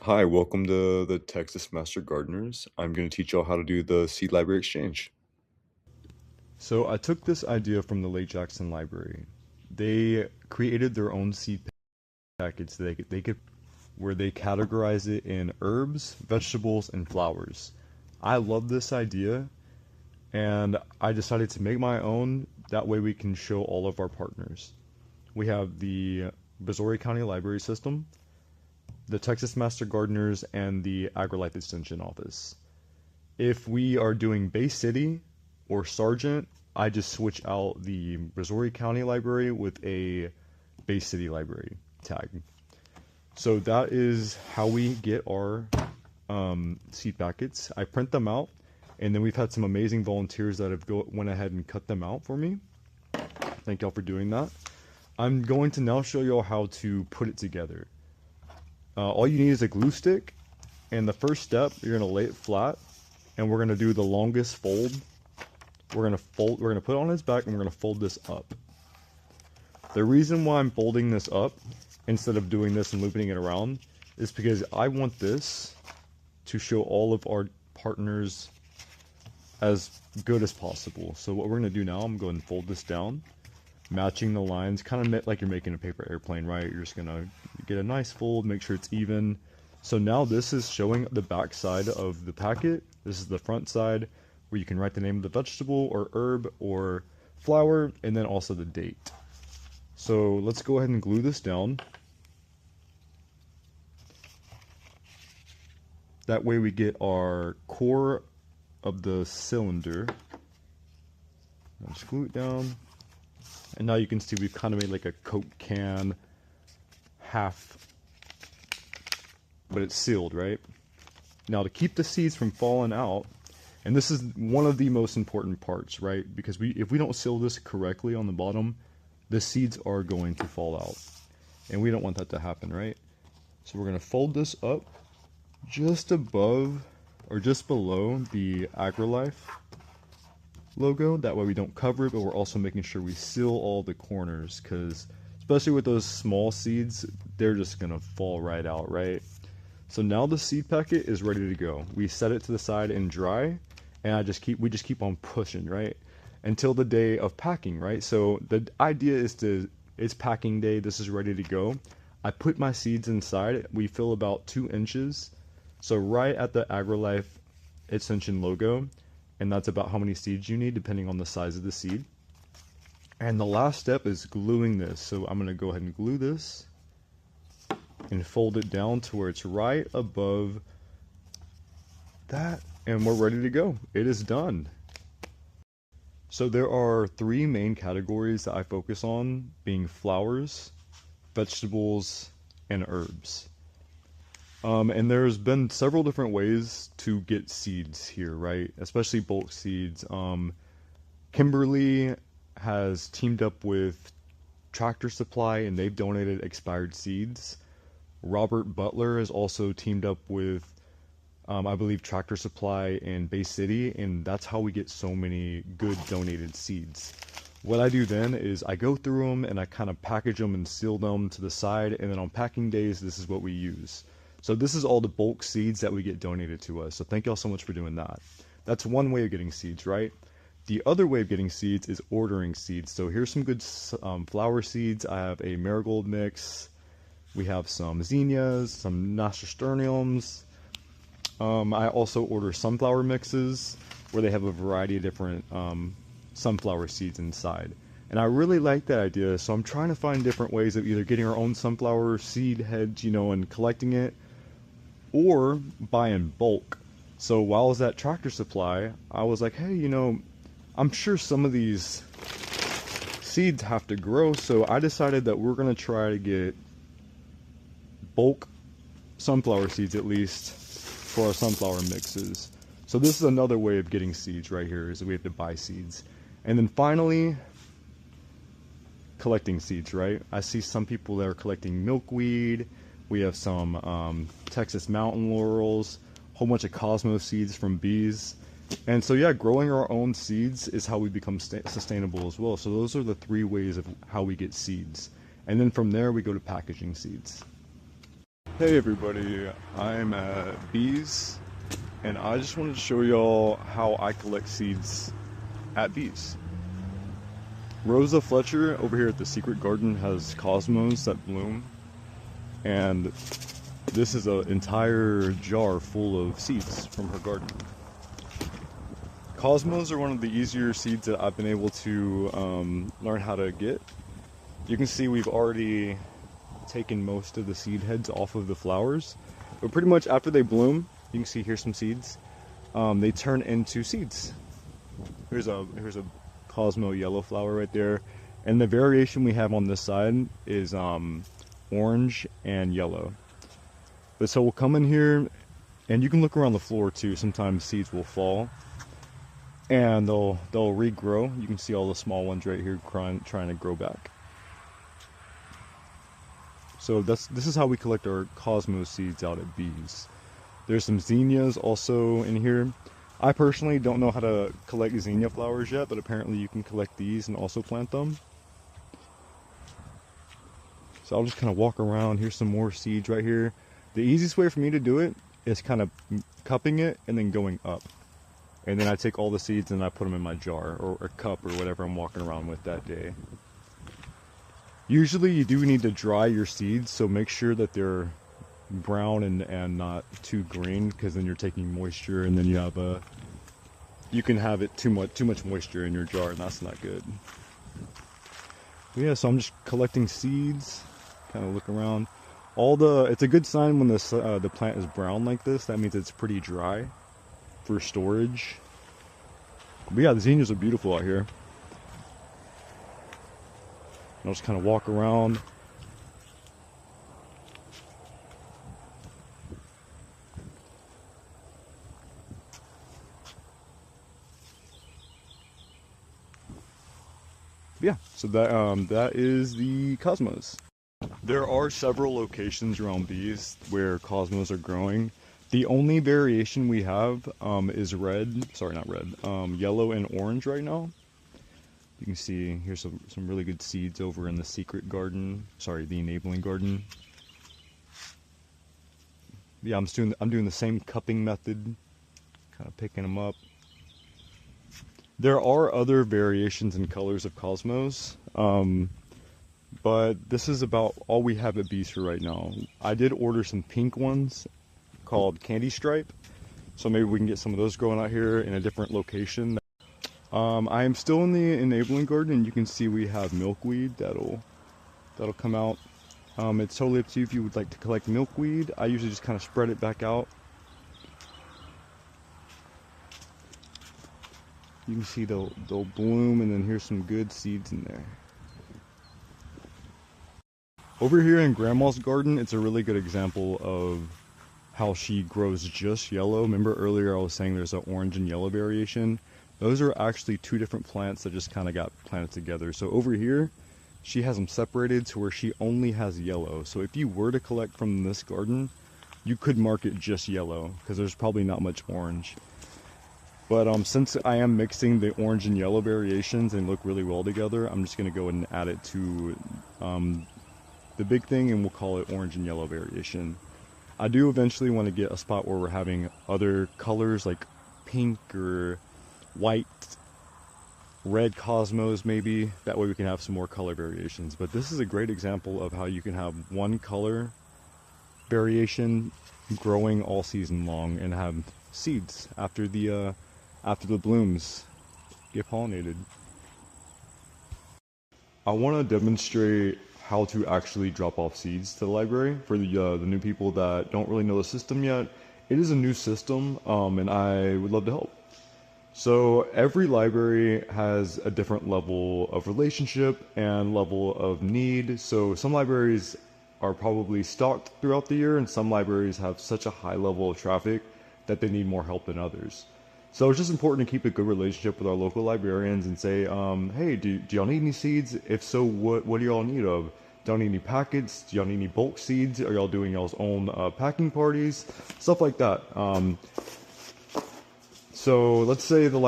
Hi, welcome to the Texas Master Gardeners. I'm going to teach y'all how to do the seed library exchange. So I took this idea from the Lake Jackson Library. They created their own seed packets that they could where they categorize it in herbs, vegetables, and flowers. I love this idea, and I decided to make my own. That way we can show all of our partners. We have the Brazoria County Library System, the Texas Master Gardeners, and the AgriLife Extension Office. If we are doing Bay City or Sargent, I just switch out the Brazoria County Library with a Bay City Library tag. So that is how we get our seed packets. I print them out, and then we've had some amazing volunteers that have went ahead and cut them out for me. Thank y'all for doing that. I'm going to now show y'all how to put it together. All you need is a glue stick, and the first step, you're going to lay it flat, and we're going to do the longest fold. We're going to put it on its back, and we're going to fold this up. The reason why I'm folding this up instead of doing this and looping it around is because I want this to show all of our partners as good as possible. So what we're going to do now, I'm going to fold this down, matching the lines, kind of like you're making a paper airplane, right? You're just going to get a nice fold, make sure it's even. So now this is showing the back side of the packet. This is the front side where you can write the name of the vegetable or herb or flower, and then also the date. So let's go ahead and glue this down. That way we get our core of the cylinder. I'll just glue it down. And now you can see we've kind of made like a Coke can half, but it's sealed, right? Now to keep the seeds from falling out, and this is one of the most important parts, right? Because if we don't seal this correctly on the bottom, the seeds are going to fall out. And we don't want that to happen, right? So we're going to fold this up just above or just below the AgriLife logo. That way we don't cover it, but we're also making sure we seal all the corners, because especially with those small seeds, they're just going to fall right out, right? So now the seed packet is ready to go. We set it to the side and dry, and we just keep on pushing, right? Until the day of packing, right? So the idea is it's packing day, this is ready to go. I put my seeds inside. We fill about 2 inches. So right at the AgriLife Extension logo, and that's about how many seeds you need depending on the size of the seed. And the last step is gluing this. So I'm going to go ahead and glue this and fold it down to where it's right above that, and we're ready to go. It is done. So there are 3 main categories that I focus on, being flowers, vegetables, and herbs. And there's been several different ways to get seeds here, right? Especially bulk seeds. Kimberly has teamed up with Tractor Supply, and they've donated expired seeds. Robert Butler has also teamed up with, I believe, Tractor Supply and Bay City, and that's how we get so many good donated seeds. What I do then is I go through them and I kind of package them and seal them to the side, and then on packing days, this is what we use. So this is all the bulk seeds that we get donated to us. So thank y'all so much for doing that. That's one way of getting seeds, right? The other way of getting seeds is ordering seeds. So here's some good flower seeds. I have a marigold mix. We have some zinnias, some nasturtiums. I also order sunflower mixes where they have a variety of different sunflower seeds inside. And I really like that idea, so I'm trying to find different ways of either getting our own sunflower seed heads, and collecting it, or buy in bulk. So while I was at Tractor Supply, I was like, hey, I'm sure some of these seeds have to grow, so I decided that we're going to try to get bulk sunflower seeds, at least for our sunflower mixes. So this is another way of getting seeds right here, is that we have to buy seeds. And then finally, collecting seeds, right? I see some people that are collecting milkweed. We have some Texas mountain laurels, a whole bunch of cosmos seeds from bees. And so yeah, growing our own seeds is how we become sustainable as well. So those are the 3 ways of how we get seeds. And then from there we go to packaging seeds. Hey everybody, I'm at Bees, and I just wanted to show y'all how I collect seeds at Bees. Rosa Fletcher over here at the Secret Garden has cosmos that bloom, and this is an entire jar full of seeds from her garden. Cosmos are one of the easier seeds that I've been able to learn how to get. You can see we've already taken most of the seed heads off of the flowers, but pretty much after they bloom, you can see here's some seeds. They turn into seeds. Here's a Cosmo yellow flower right there, and the variation we have on this side is orange and yellow. But so we'll come in here, and you can look around the floor too. Sometimes seeds will fall, and they'll regrow. You can see all the small ones right here trying to grow back. So this is how we collect our Cosmos seeds out at Bees. There's some zinnias also in here. I personally don't know how to collect zinnia flowers yet, but apparently you can collect these and also plant them. So I'll just kind of walk around. Here's some more seeds right here. The easiest way for me to do it is kind of cupping it and then going up. And then I take all the seeds and I put them in my jar or a cup or whatever I'm walking around with that day. Usually you do need to dry your seeds, so make sure that they're brown and not too green, because then you're taking moisture, and then you can have it too much moisture in your jar, and that's not good. But yeah, so I'm just collecting seeds, kind of look around. It's a good sign when the plant is brown like this. That means it's pretty dry for storage. But yeah, the zinnias are beautiful out here. I'll just kind of walk around. Yeah, so that is the Cosmos. There are several locations around Bees where Cosmos are growing. The only variation we have is yellow and orange right now. You can see here's some really good seeds over in the secret garden. Sorry, the enabling garden. Yeah, I'm doing the same cupping method, kind of picking them up. There are other variations and colors of Cosmos, but this is about all we have at Beast for right now. I did order some pink ones called Candy Stripe, so maybe we can get some of those growing out here in a different location. I am still in the enabling garden, and you can see we have milkweed that'll come out. It's totally up to you if you would like to collect milkweed. I usually just kind of spread it back out. You can see they'll bloom, and then here's some good seeds in there. Over here in Grandma's garden, it's a really good example of how she grows just yellow. Remember earlier I was saying there's an orange and yellow variation? Those are actually two different plants that just kind of got planted together. So over here, she has them separated to where she only has yellow. So if you were to collect from this garden, you could mark it just yellow, because there's probably not much orange. But since I am mixing the orange and yellow variations and look really well together, I'm just going to go ahead and add it to the big thing, and we'll call it orange and yellow variation. I do eventually want to get a spot where we're having other colors like pink or white, red Cosmos maybe. That way we can have some more color variations. But this is a great example of how you can have one color variation growing all season long and have seeds after the blooms get pollinated. I want to demonstrate how to actually drop off seeds to the library for the new people that don't really know the system yet. It is a new system, and I would love to help. So every library has a different level of relationship and level of need. So some libraries are probably stocked throughout the year, and some libraries have such a high level of traffic that they need more help than others. So it's just important to keep a good relationship with our local librarians and say, hey, do y'all need any seeds? If so, what do y'all need of? Do y'all need any packets? Do y'all need any bulk seeds? Are y'all doing y'all's own packing parties? Stuff like that. So let's say the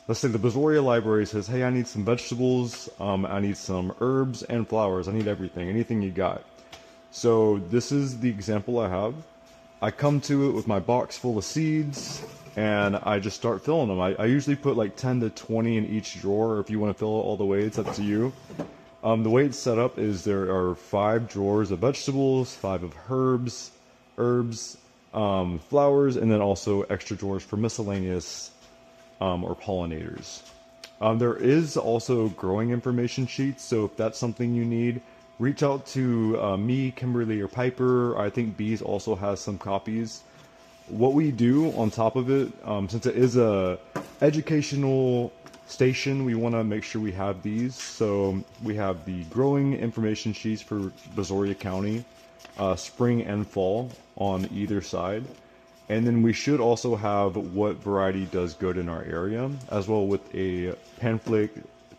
Brazoria library says, hey, I need some vegetables, I need some herbs and flowers, I need everything, anything you got. So this is the example I have. I come to it with my box full of seeds and I just start filling them. I usually put like 10 to 20 in each drawer. If you want to fill it all the way, it's up to you. The way it's set up is there are 5 drawers of vegetables, 5 of herbs, flowers, and then also extra drawers for miscellaneous or pollinators. There is also growing information sheets, so if that's something you need, reach out to me, Kimberly, or Piper. I think Bees also has some copies. What we do on top of it, since it is a educational station, we want to make sure we have these. So we have the growing information sheets for Brazoria County, spring and fall on either side. And then we should also have what variety does good in our area, as well with a pamphlet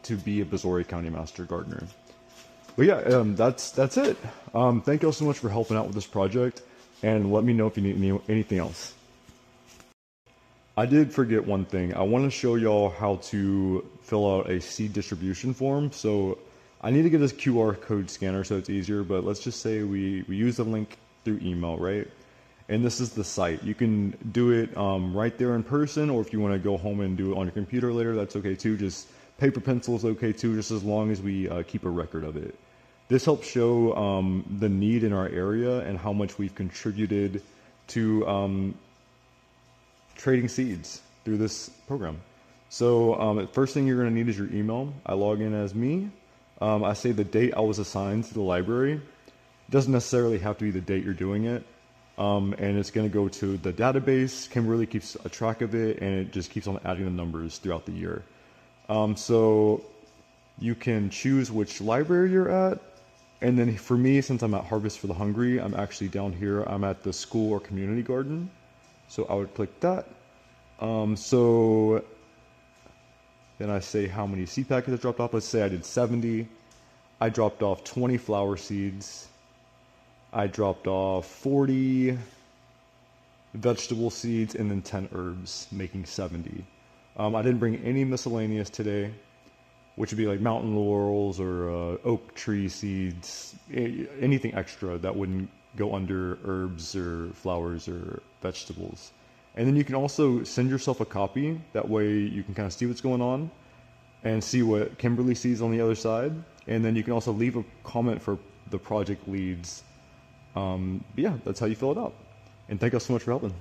to be a Brazoria County Master Gardener. But yeah, that's it. Thank you all so much for helping out with this project, and let me know if you need anything else. I did forget one thing. I want to show y'all how to fill out a seed distribution form. So I need to get this QR code scanner so it's easier, but let's just say we use the link through email, right? And this is the site. You can do it right there in person, or if you want to go home and do it on your computer later, that's okay too. Just paper pencil is okay too, just as long as we keep a record of it. This helps show the need in our area and how much we've contributed to trading seeds through this program. So the first thing you're going to need is your email. I log in as me. I say the date I was assigned to the library. It doesn't necessarily have to be the date you're doing it. And it's going to go to the database. Kimberly keeps a track of it, and it just keeps on adding the numbers throughout the year. So you can choose which library you're at. And then for me, since I'm at Harvest for the Hungry, I'm actually down here. I'm at the school or community garden. So I would click that. So then I say how many seed packets I dropped off. Let's say I did 70. I dropped off 20 flower seeds. I dropped off 40 vegetable seeds and then 10 herbs, making 70. I didn't bring any miscellaneous today, which would be like mountain laurels or oak tree seeds, anything extra that wouldn't go under herbs or flowers or vegetables. And then you can also send yourself a copy. That way you can kind of see what's going on and see what Kimberly sees on the other side. And then you can also leave a comment for the project leads. But yeah, that's how you fill it out. And thank you so much for helping.